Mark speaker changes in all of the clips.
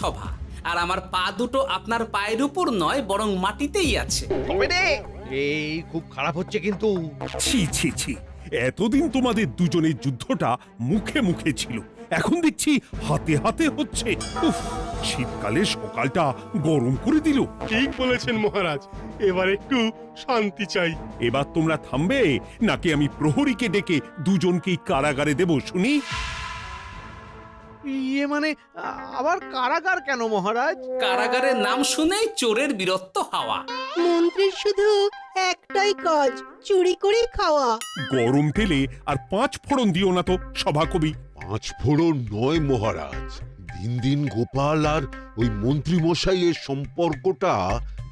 Speaker 1: রাজসভা, আর আমার পা দুটো আপনার পায়ের উপর নয় বরং মাটিতেই আছে।
Speaker 2: তবে রে, এই খুব খারাপ হচ্ছে কিন্তু।
Speaker 3: ছি ছি ছি, এতদিন তোমাদের দুজনের যুদ্ধটা মুখে মুখে ছিল, এখন দেখছি হাতে হাতে হচ্ছে। উফ, শীতকালে সকালটা গরম করে দিল।
Speaker 4: ঠিক বলেছেন মহারাজ, এবার একটু শান্তি চাই।
Speaker 3: এবার তোমরা থামবে নাকি আমি প্রহরীকে ডেকে দুজনকেই কারাগারে দেব শুনি?
Speaker 2: ইয়ে মানে আবার কারাগার কেন মহারাজ?
Speaker 1: কারাগারের নাম শুনেই চোরের বীরত্ব হাওয়া।
Speaker 5: মন্ত্রীর শুধু একটাই কাজ, চুরি করে খাওয়া।
Speaker 3: গরম তেলে আর 5 ফোড়ন দিও না তো সভাকবি।
Speaker 6: 5 ফোড়ন নয় মহারাজ, দিন দিন গোপাল আর ওই মন্ত্রী মশাইয়ের সম্পর্কটা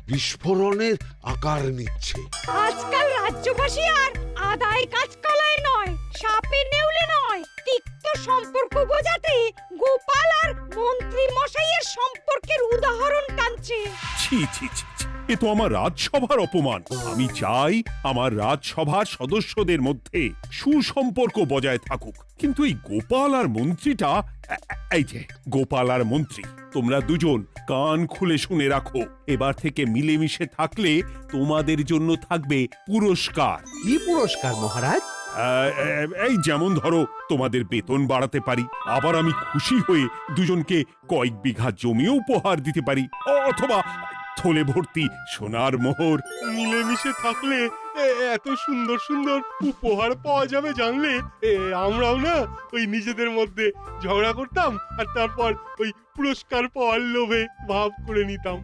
Speaker 6: বিস্ফোরণের আকার নিচ্ছে।
Speaker 7: আজকাল রাজ্যবাসী আর আদায় কাজকলায় নয়, সাপে নেউলে নয়, তিক্ত সম্পর্ক বোঝাতে গোপাল আর মন্ত্রী মশাইয়ের সম্পর্কের উদাহরণ টানছে।
Speaker 3: ছি ছি ছি ছি, এ তো আমার রাজসভার অপমান। আমি চাই আমার রাজসভার সদস্যদের মধ্যে সুসম্পর্ক বজায় থাকুক, কিন্তু এই গোপাল আর মন্ত্রীটা, এই যে গোপাল আর মন্ত্রী, তোমরা দুজন কান খুলে শুনে রাখো, এবার থেকে মিলেমিশে থাকলে তোমাদের জন্য থাকবে পুরস্কার।
Speaker 2: কি পুরস্কার মহারাজ?
Speaker 3: এই যেমন ধরো, তোমাদের বেতন বাড়াতে পারি, আবার আমি খুশি হয়ে দুজনকে কয়েক বিঘা জমিও উপহার দিতে পারি, অথবা থলে ভর্তি সোনার মোহর।
Speaker 4: মিলেমিশে থাকলে এত সুন্দর সুন্দর উপহার পাওয়া যাবে জানলে আমরাও না ওই নিজেদের মধ্যে ঝগড়া করতাম আর তারপর ওই পুরস্কার পাওয়ার লোভে ভাব করে নিতাম।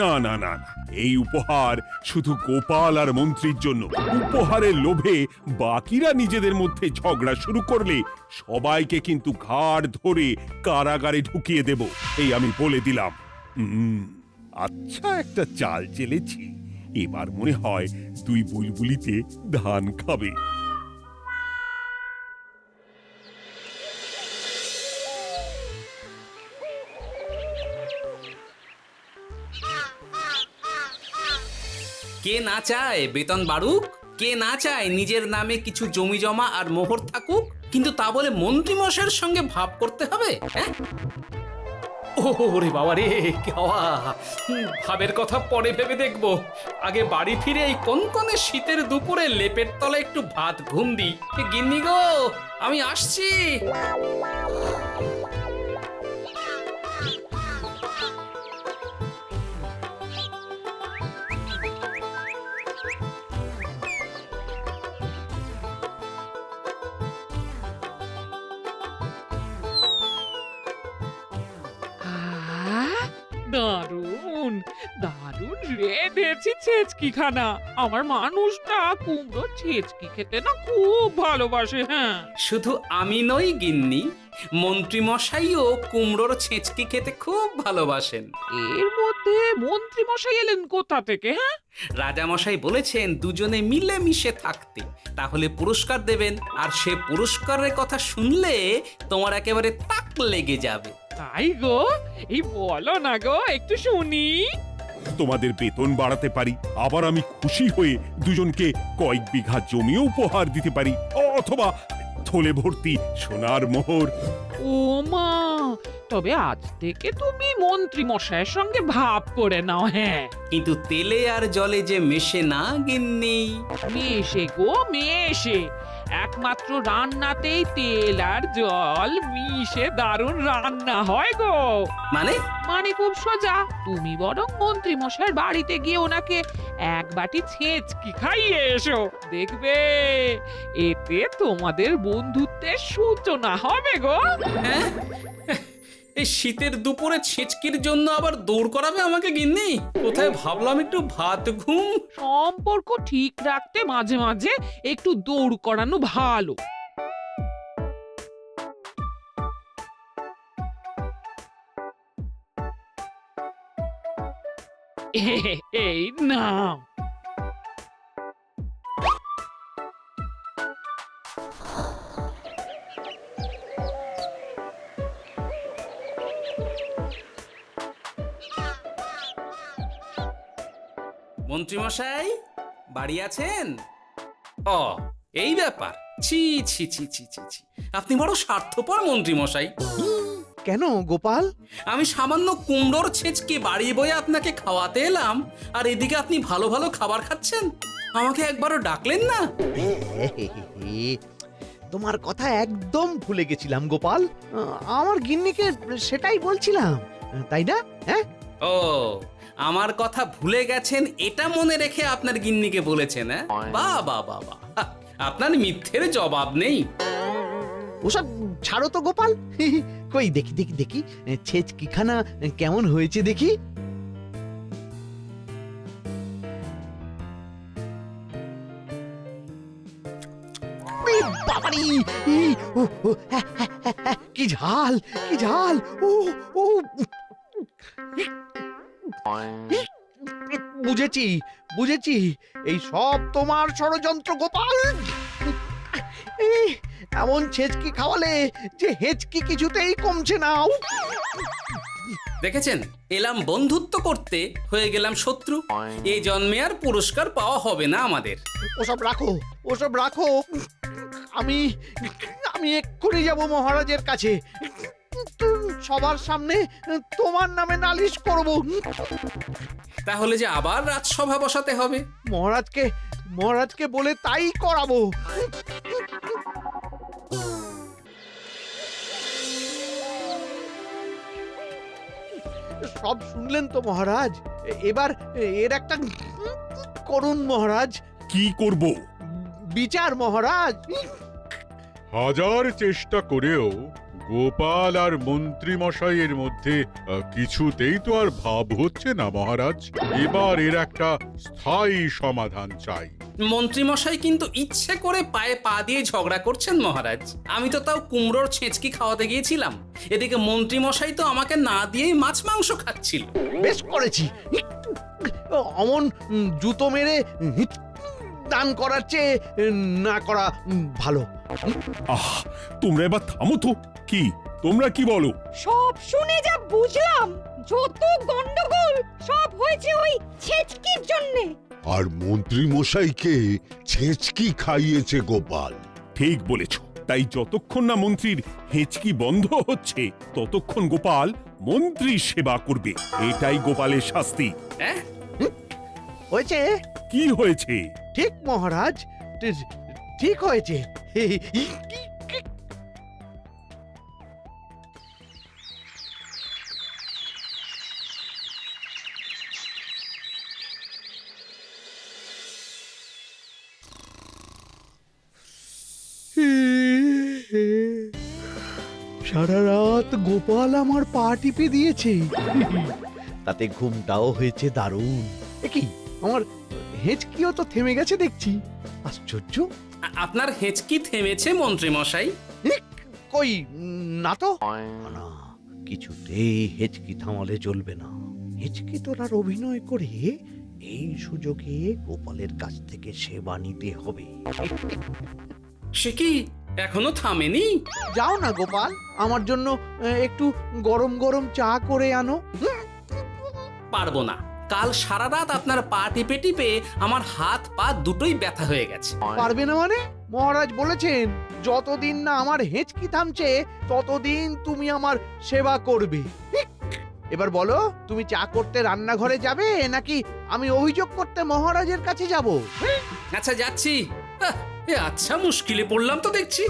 Speaker 3: না না না না, এই উপহার শুধু গোপাল আর মন্ত্রীর জন্য। উপহারের লোভে বাকিরা নিজেদের মধ্যে ঝগড়া শুরু করলে সবাইকে কিন্তু ঘাড় ধরে কারাগারে ঢুকিয়ে দেব, এই আমি বলে দিলাম। আচ্ছা, একটা চাল চেলেছি, এবার মনে হয় দুই বুলবুলিতে ধান খাবে।
Speaker 1: কে না চায় বেতন বাড়ুক? কে না চায় নিজের নামে কিছু জমি জমা আর মোহর থাকুক? কিন্তু তা বলে মন্ত্রী মশাইয়ের সঙ্গে ভাব করতে হবে? হ্যাঁ, ওরে বাবা রে, কেওয়া ভাবের কথা পরে ভেবে দেখবো। আগে বাড়ি ফিরে এই কনকনে শীতের দুপুরে লেপের তলায় একটু ভাত ঘুম দি। গিন্নি গো, আমি আসছি।
Speaker 8: দারুণ দারুণ রেঁধেছি ছেচকি খানা। আমার মানুষটা কুমড়ো ছেচকি খেতে না খুব ভালোবাসে। হ্যাঁ,
Speaker 1: শুধু আমি নই গিন্নি, মন্ত্রী মশাইও কুমড়োর ছেঁচকি খেতে খুব ভালোবাসেন।
Speaker 8: এর মধ্যে মন্ত্রী মশাই এলেন কোথা থেকে? হ্যাঁ,
Speaker 1: রাজা মশাই বলেছেন দুজনে মিলে মিশে থাকতে, তাহলে পুরস্কার দেবেন, আর সে পুরস্কারের কথা শুনলে তোমার একেবারে তাক লেগে যাবে।
Speaker 8: তাই গো, এই বলো না গো, একটু শুনি।
Speaker 3: তোমাদের বেতন বাড়াতে পারি, আবার আমি খুশি হয়ে দুজনকে কয়েক বিঘা জমিও উপহার দিতে পারি, অথবা থলে ভর্তি সোনার মোহর।
Speaker 8: ও মা, তবে আজ থেকে তুমি মন্ত্রী মশাইয়ের সঙ্গে ভাব করে নাও। হ্যাঁ,
Speaker 1: কিন্তু তেলে আর জলে যে মেশে না গিন্নি।
Speaker 8: মেশে গো মেশে, একমাত্র রান্নাতেই তেল আর জল মিশে দারুণ রান্না হয় গো।
Speaker 1: মানে
Speaker 8: মানে খুব সোজা, তুমি বরং মন্ত্রী মশাইয়ের বাড়িতে গিয়ে ওনাকে এক বাটি ছেচকি খাইয়ে এসো, দেখবে এতে তোমাদের বন্ধুত্বের সূচনা হবে গো।
Speaker 1: হ্যাঁ, এই শীতের দুপুরে ছেচকির জন্য আবার দৌড় করাবে আমাকে গিন্নি? কোথায় ভাবলাম একটু ভাত ঘুম।
Speaker 8: সম্পর্ক ঠিক রাখতে মাঝে মাঝে একটু দৌড় করানো ভালো। এই নাও।
Speaker 1: মন্ত্রী মশাই বাড়ি আছেন? ও, এই ব্যাপার। ছি ছি ছি ছি ছি ছি, আপনি বড় স্বার্থপর মন্ত্রী মশাই।
Speaker 2: কেন গোপাল?
Speaker 1: আমি সামান্য কুমড়োর ছেঁচকে বাড়ি বয়ে আপনাকে খাওয়াতে এলাম, আর এদিকে আপনি ভালো ভালো খাবার খাচ্ছেন। আমাকে একবারও ডাকলেন না।
Speaker 2: তোমার কথা একদম ভুলে গেছিলাম গোপাল। আমার গিন্নিকে সেটাই বলছিলাম, তাই না? হ্যাঁ,
Speaker 1: ও, আমার কথা ভুলে গেছেন এটা মনে রেখে আপনার গিন্নিকে বলেছেন? হ্যাঁ, বাহ বাহ বাহ বাহ, আপনার মিথ্যের জবাব নেই।
Speaker 2: ওসব ছাড়ো তো গোপাল। কই দেখি দেখি দেখি ছেচকিখানা কেমন হয়েছে দেখি। বাবারি, কি ঝাল, কি ঝাল! ও ও, বুঝেছি বুঝেছি, এই সব তোমার ষড়যন্ত্র গোপাল। এমন ছেচকি খাওয়ালে যে হেঁচকি কিছুতেই কমছে না।
Speaker 1: দেখেছেন, এলাম বন্ধুত্ব করতে, হয়ে গেলাম শত্রু। এই জন্মে আর পুরস্কার পাওয়া হবে না আমাদের।
Speaker 2: ওসব রাখো, ওসব রাখো। আমি আমি এক্ষুনি যাব মহারাজের কাছে, সবার সামনে তোমার নামে নালিশ করব।
Speaker 1: তাহলে যে আবার রাজসভা বসাতে হবে।
Speaker 2: মহারাজকে বলে তাই করাবো। সব শুনলেন তো মহারাজ? এবার এর একটা করুন মহারাজ।
Speaker 3: কি করব?
Speaker 2: বিচার মহারাজ।
Speaker 9: হাজার চেষ্টা করেও গোপাল আর মন্ত্রী মশাইয়ের মধ্যে কিছুতেই তো আর ভাব হচ্ছে না মহারাজ। এবার এর একটা স্থায়ী সমাধান চাই।
Speaker 1: মন্ত্রী মশাই কিন্তু ইচ্ছে করে পায়ে পা দিয়ে ঝগড়া করছেন মহারাজ। আমি তো তাও কুমড়োর ছেঁচকি খাওয়াতে গিয়েছিলাম, এদিকে মন্ত্রী মশাই তো আমাকে না দিয়েই মাছ মাংস খাচ্ছিল।
Speaker 2: বেশ করেছি। অমন জুতো মেরে দান করার চেয়ে না করা ভালো।
Speaker 3: আহ, তোমরা এবার থামো তো। কি তোমরা কি বলো?
Speaker 7: সব শুনে যা বুঝলাম, যত গন্ডগোল সব হয়েছে ওই ছেচকির জন্যে।
Speaker 6: আর মন্ত্রী মশাইকে ছেঁচকি খাইয়েছে গোপাল।
Speaker 3: ঠিক বলেছ। তাই যতক্ষণ না মন্ত্রীর হেঁচকি বন্ধ হচ্ছে ততক্ষণ গোপাল মন্ত্রীর সেবা করবে। এটাই গোপালের শাস্তি।
Speaker 1: হ্যাঁ,
Speaker 2: হয়েছে?
Speaker 3: কি হয়েছে?
Speaker 2: ঠিক মহারাজ, ঠিক হয়েছে। সারা রাত গোপাল আমার পা টিপে দিয়েছে, তাতে ঘুমটাও হয়েছে দারুণ। কি আমার হেঁচকিও তো থেমে গেছে দেখছি। আশ্চর্য।
Speaker 1: আপনার হেঁচকি থেমেছে মন্ত্রী মশাই?
Speaker 2: কই না তো। না, কিছুতেই হেঁচকি থামালে চলবে না। হেঁচকি তোলার অভিনয় করে এই সুযোগে গোপালের কাছ থেকে সেবা নিতে হবে।
Speaker 1: সে কি এখনো থামেনি?
Speaker 2: যাও না গোপাল, আমার জন্য একটু গরম গরম চা করে আনো।
Speaker 1: পারবো না। কাল সারা রাত আপনার পা টিপে টিপে আমার হাত পা দুটোই ব্যথা হয়ে গেছে।
Speaker 2: পারবে না মানে? মহারাজ বলেছেন যতদিন না আমার হেঁচকি থামছে ততদিন তুমি আমার সেবা করবে। এবার বলো, তুমি চা করতে রান্নাঘরে যাবে নাকি আমি অভিযোগ করতে মহারাজের কাছে যাব?
Speaker 1: আচ্ছা, যাচ্ছি। আচ্ছা, মুশকিলে পড়লাম তো দেখছি।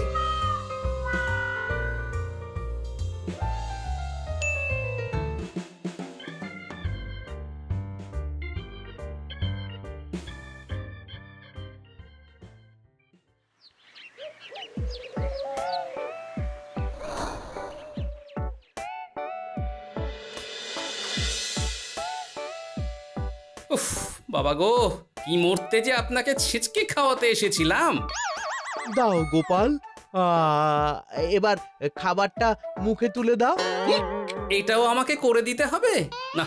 Speaker 1: উফ, বাবা গো, কি মরতে যে আপনাকে ছিচকে খাওয়াতে এসেছিলাম।
Speaker 2: দাও গোপাল, এবার খাবারটা মুখে তুলে দাও।
Speaker 1: এটাও আমাকে করে দিতে হবে? না,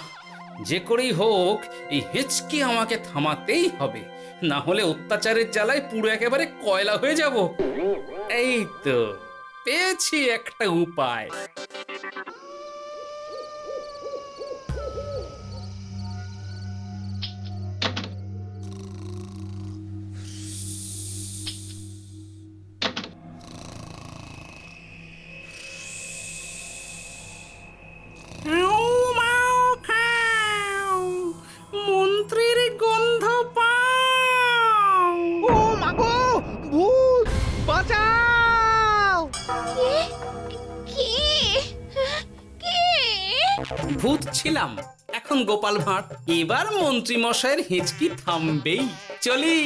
Speaker 1: যে করেই হোক এই হেঁচকি আমাকে থামাতেই হবে, না হলে অত্যাচারের জ্বালায় পুরো একেবারে কয়লা হয়ে যাব। এই তো পেয়েছি একটা উপায়। ভূত ছিলাম, এখন গোপাল ভাঁড়। এবার মন্ত্রী মশাইয়ের হেঁচকি থামবেই। চলি।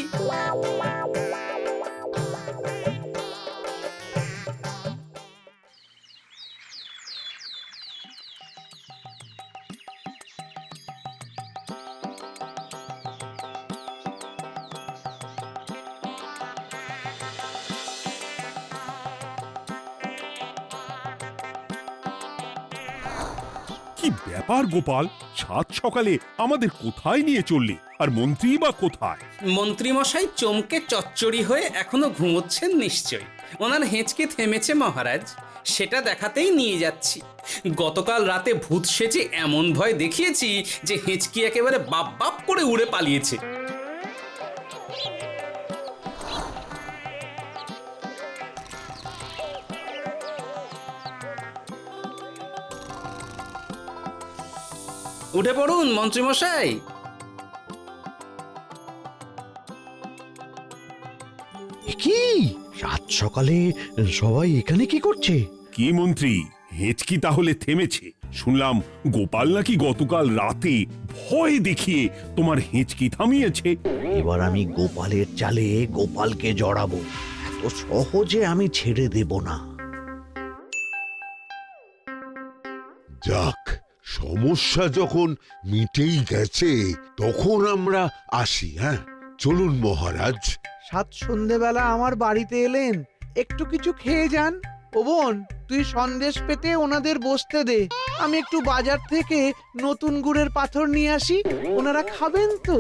Speaker 3: কি ব্যাপার গোপাল, সাত সকালে আমাদের কোথায় নিয়ে চললি? আর মন্ত্রী বা কোথায়?
Speaker 1: মন্ত্রী মশাই চমকে চচ্চড়ি হয়ে এখনো ঘুমোচ্ছেন নিশ্চয়ই। ওনার হেঁচকি থেমেছে মহারাজ, সেটা দেখাতেই নিয়ে যাচ্ছি। গতকাল রাতে ভূত সেজে এমন ভয় দেখিয়েছি যে হেঁচকি একেবারে বাপ বাপ করে উড়ে পালিয়েছে। উঠে পড়ুন মন্ত্রী মশাই।
Speaker 2: কি রাত সকালে সবাই এখানে কি করছে?
Speaker 3: কি মন্ত্রী, হেঁচকি তাহলে থেমেছে? শুনলাম গোপাল নাকি গতকাল রাতে ভয় দেখিয়ে তোমার হেঁচকি থামিয়েছে।
Speaker 2: এবার আমি গোপালের চালে গোপালকে জড়াবো, এত সহজে আমি ছেড়ে দেব না।
Speaker 6: যাক, সমস্যা যখন মিটেই গেছে তখন আমরা আসি। হ্যাঁ, চলুন মহারাজ।
Speaker 2: সাত সন্ধেবেলা আমার বাড়িতে এলেন, একটু কিছু খেয়ে যান। ও বোন, তুই সন্দেশ পেতে ওনাদের বসতে দে, আমি একটু বাজার থেকে নতুন গুড়ের পাথর নিয়ে আসি, ওনারা খাবেন তো।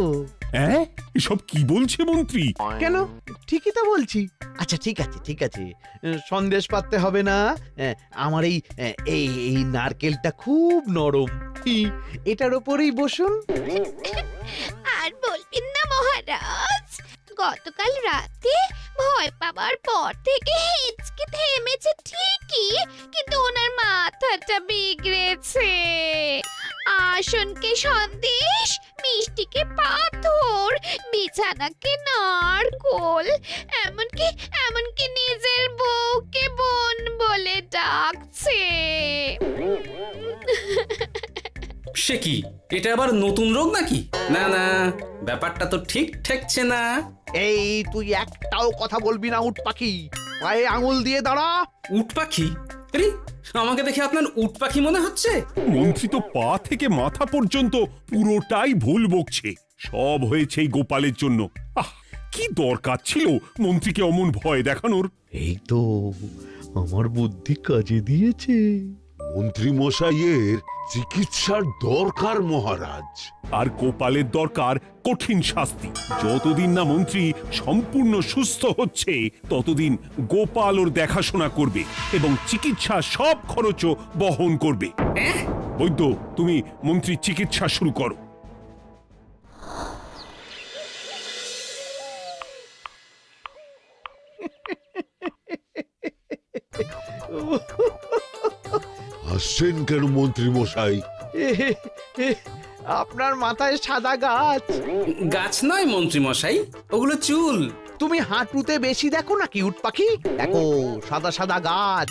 Speaker 3: হ্যাঁ, এসব কি বলছে মন্ত্রী?
Speaker 2: কেন, ঠিকই তো বলছি। আচ্ছা ঠিক আছে ঠিক আছে, সন্দেশ পাততে হবে না। আমার এই এই এই নারকেলটা খুব নরম, এটার ওপরেই বসুন।
Speaker 7: আর বলবেন না মহারাজ, গতকাল রাতে ভয় পাবার পর থেকে হেঁচকি থেমেছে ঠিকই, কিন্তু ওনার মাথাটা বিগড়েছে। আসনকে সন্দেশ, মিষ্টিকে পাথর, বিছানাকে নারকোল, এমনকি এমনকি নিজের বউকে বোন বলে ডাকছে।
Speaker 1: সে কি, এটা আবার নতুন রোগ নাকি? না না, ব্যাপারটা তো ঠিক ঠেকছে না।
Speaker 2: এই তুই একটাও কথা বলবি না উট পাখি, পায়ে আঙুল দিয়ে দাঁড়া।
Speaker 1: উট পাখি? আরে, আমাকে দেখে আপনার উট পাখি মনে হচ্ছে?
Speaker 3: মন্ত্রী তো পা থেকে মাথা পর্যন্ত পুরোটাই ভুল বকছে। সব হয়েছে এই গোপালের জন্য। আহ, কি দরকার ছিল মন্ত্রীকে অমন ভয় দেখানোর?
Speaker 2: এই তো আমার বুদ্ধি কাজে দিয়েছে।
Speaker 6: মন্ত্রী মশাইয়ের চিকিৎসার দরকার মহারাজ।
Speaker 3: আর গোপালের দরকার কঠিন শাস্তি। যতদিন না মন্ত্রী সম্পূর্ণ সুস্থ হচ্ছে ততদিন গোপাল ওর দেখাশোনা করবে এবং চিকিৎসা সব খরচও বহন করবে। বৈদ্য, তুমি মন্ত্রীর চিকিৎসা শুরু করো।
Speaker 6: হাসছেন কেন মন্ত্রী মশাই?
Speaker 2: আপনার মাথায় সাদা গাছ।
Speaker 1: গাছ নয় মন্ত্রী মশাই, ওগুলো চুল।
Speaker 2: তুমি হাঁটুতে বেশি দেখো নাকি উট পাখি? দেখো সাদা সাদা গাছ।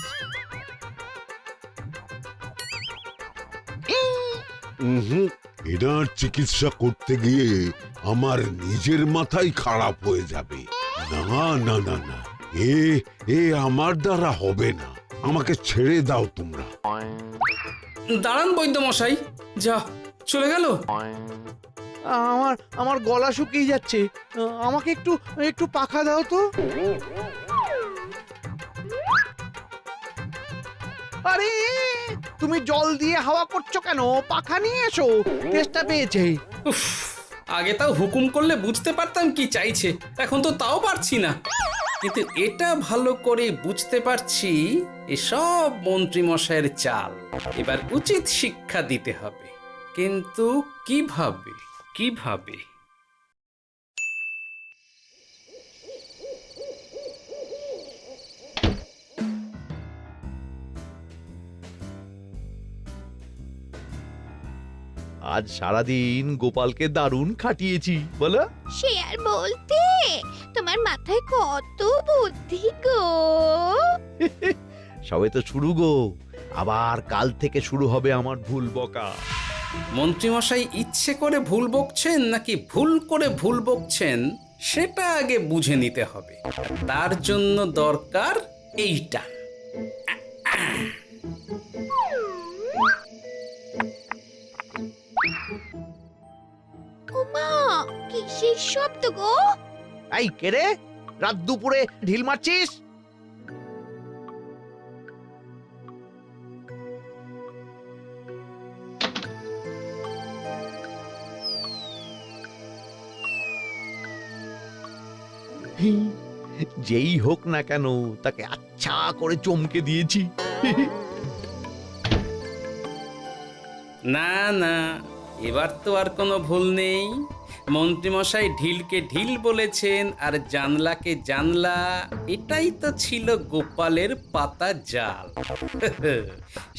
Speaker 6: এনার চিকিৎসা করতে গিয়ে আমার নিজের মাথাই খারাপ হয়ে যাবে। না না না না, এ আমার দ্বারা হবে না। আমাকে ছেড়ে দাও তোমরা।
Speaker 1: দাঁড়ান বৈদ্য মশাই, যা চলে গেল।
Speaker 2: আমার আমার গলা শুকিয়ে যাচ্ছে, আমাকে একটু একটু পাখা দাও তো। আরে তুমি জল দিয়ে হাওয়া করছো কেন? পাখা নিয়ে এসো, তেষ্টা পেয়েছে।
Speaker 1: উফ, আগে তাও হুকুম করলে বুঝতে পারতাম কি চাইছে, এখন তো তাও পারছি না। কিন্তু এটা ভালো করে বুঝতে পারছি এসব মন্ত্রী মশাইয়ের চাল। এবার উচিত শিক্ষা দিতে হবে, কিন্তু কিভাবে কিভাবে?
Speaker 2: আজ সারাদিন গোপালকে দারুণ খাটিয়েছি, বলো।
Speaker 7: সে আর বলতে, তোমার মাথায় কত বুদ্ধি গো।
Speaker 2: সবে তো শুরু গো, আবার কাল থেকে শুরু হবে আমার ভুল বকা।
Speaker 1: মন্ত্রীমশাই ইচ্ছে করে ভুল বকছেন নাকি ভুল করে ভুল বকছেন সেটা আগে বুঝে নিতে হবে। আর তার জন্য দরকার এইটা।
Speaker 7: ওমা কিসের শব্দ গো?
Speaker 2: এই কে রে, রাত দুপুরে ঢিল মারছিস? যেই হোক না কেন তাকে আচ্ছা করে চমকে দিয়েছি।
Speaker 1: না না, এবার তো আর কোনো ভুল নেই। মন্ত্রীমশাই ঢিলকে ঢিল বলেছেন আর জানলাকে জানলা, এটাই তো ছিল গোপালের পাতা জাল।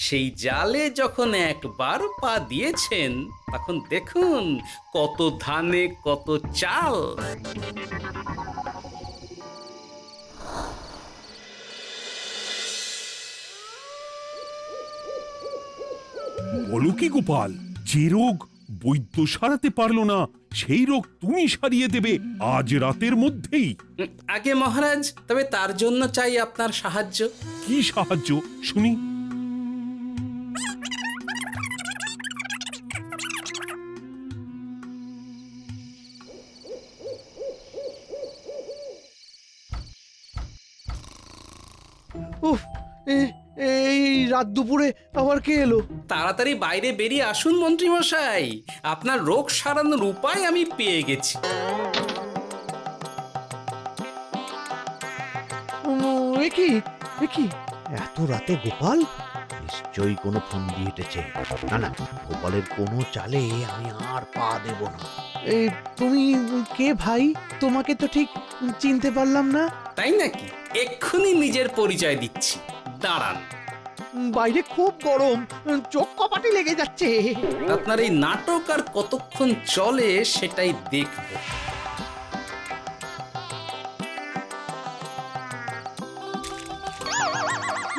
Speaker 1: সেই জালে যখন একবার পা দিয়েছেন তখন দেখুন কত ধানে কত চাল।
Speaker 3: বলো কি গোপাল, যে রোগ বৈদ্য সারাতে পারলো না সেই রোগ তুমি সারিয়ে দেবে আজ রাতের মধ্যেই?
Speaker 1: আগে মহারাজ, তবে তার জন্য চাই আপনার সাহায্য।
Speaker 3: কি সাহায্য শুনি?
Speaker 2: উফ, এই রাত দুপুরে আবার কে এলো?
Speaker 1: তাড়াতাড়ি বাইরে বেরিয়ে আসুন মন্ত্রীমশাই, আপনার রোগ সারানোর উপায় আমি পেয়ে গেছি।
Speaker 2: একি এত রাতে গোপাল? নিশ্চয়ই কোনো ফোন দিয়ে হেঁটেছে। না না, গোপালের কোনো চালে আমি আর পা দেব না। তুমি কে ভাই? তোমাকে তো ঠিক চিনতে পারলাম না।
Speaker 1: তাই নাকি? এক্ষুনি নিজের পরিচয় দিচ্ছি, দাঁড়ান।
Speaker 2: বাইরে খুব গরম, চোখ কপাটি লেগে যাচ্ছে।
Speaker 1: আপনার এই নাটক আর কতক্ষণ চলে সেটাই দেখব।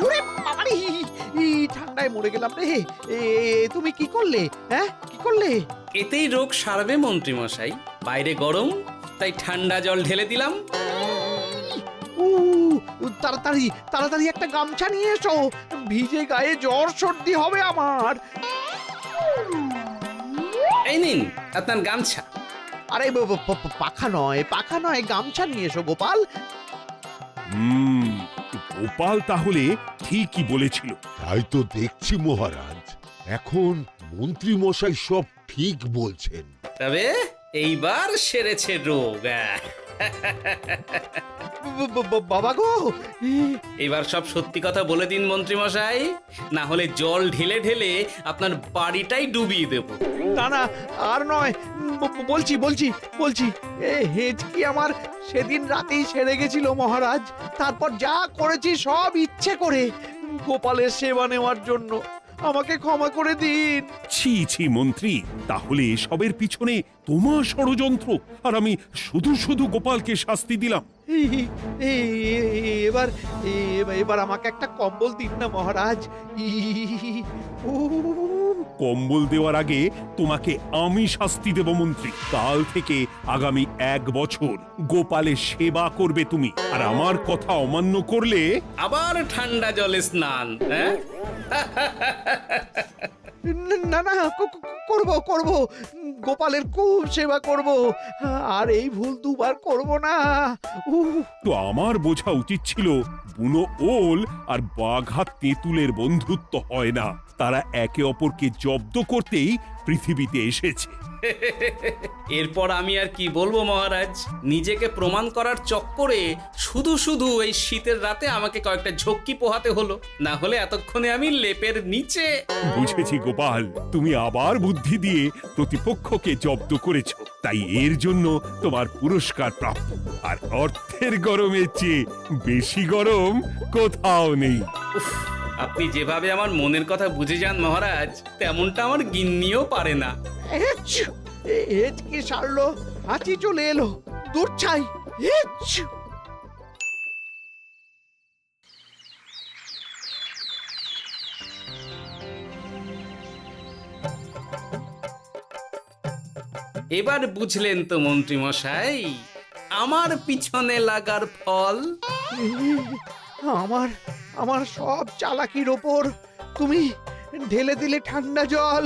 Speaker 2: ওরে বাবারে, এই ঠান্ডায় মরে গেলাম রে। তুমি কি করলে? হ্যাঁ, কি করলে?
Speaker 1: এতেই রোগ সারবে মন্ত্রীমশাই। বাইরে গরম, তাই ঠান্ডা জল ঢেলে দিলাম।
Speaker 2: উ, তাড়াতাড়ি তাড়াতাড়ি একটা গামছা নিয়ে এসো, ভিজে গায়ে জ্বর সর্দি হবে আমার।
Speaker 1: এই নিন আপনার গামছা।
Speaker 2: আরে পাখা নয়, পাখা নয়, গামছা নিয়ে এসো গোপাল।
Speaker 3: গোপাল তাহলে ঠিকই বলেছিল।
Speaker 6: তাই তো দেখছি মহারাজ, এখন মন্ত্রী মশাই সব ঠিক বলছেন।
Speaker 1: তবে এইবার সেরেছে রোগ।
Speaker 2: বাবা গো,
Speaker 1: এবার সব সত্যি কথা বলে দিন মন্ত্রীমশাই, না হলে জল ঢেলে ঢেলে আপনার বাড়িটাই ডুবিয়ে দেব।
Speaker 2: না না, আর নয়, বলছি বলছি বলছি, হেঁচকি আমার সেদিন রাতেই সেরে গেছিল মহারাজ। তারপর যা করেছি সব ইচ্ছে করে, গোপালের সেবা নেওয়ার জন্য। আমাকে ক্ষমা করে দিন।
Speaker 3: ছি ছি মন্ত্রী, তাহলে এসবের পিছনে তোমার ষড়যন্ত্র, আর আমি শুধু শুধু গোপালকে শাস্তি দিলাম।
Speaker 2: এবার এবার আমাকে একটা কম্বল দিন না মহারাজ।
Speaker 3: কম্বল দেওয়ার আগে তোমাকে আমি শাস্তি দেব মন্ত্রী। কাল থেকে আগামী 1 বছর গোপালের সেবা করবে তুমি, আর আমার কথা অমান্য করলে
Speaker 1: আবার ঠান্ডা জলে স্নান। হ্যাঁ,
Speaker 2: না না, করব করব, গোপালের খুব সেবা করব, আর এই ভুল দুবার করব না।
Speaker 3: তো আমার বোঝা উচিত ছিল বুনো ওল আর বাঘা তেঁতুলের বন্ধুত্ব হয় না, তারা একে অপরকে জব্দ করতেই পৃথিবীতে এসেছে।
Speaker 1: এরপর আমি আর কি বলবো মহারাজ, নিজেকে প্রমাণ করার চক্করে শুধু শুধু এই শীতের রাতে আমাকে কয়েকটা ঝক্কি পোহাতে হলো, না হলে এতক্ষণে আমি লেপের নিচে।
Speaker 3: বুঝেছি গোপাল, তুমি আবার বুদ্ধি দিয়ে প্রতিপক্ষকে জব্দ করেছো, তাই এর জন্য তোমার পুরস্কার প্রাপ্ত। আর অর্থের গরমের চেয়ে বেশি গরম কোথাও নেই।
Speaker 1: উফ, আপনি যেভাবে আমার মনের কথা বুঝে যান মহারাজ, তেমনটা আমার গিন্নিও পারে না।
Speaker 2: হেঁচকি সারলো, হাঁচি চলে এলো, দূর ছাই।
Speaker 1: এবার বুঝলেন তো মন্ত্রী মশাই আমার পিছনে লাগার ফল।
Speaker 2: আমার আমার সব চালাকির ওপর তুমি ঢেলে দিলে ঠান্ডা জল।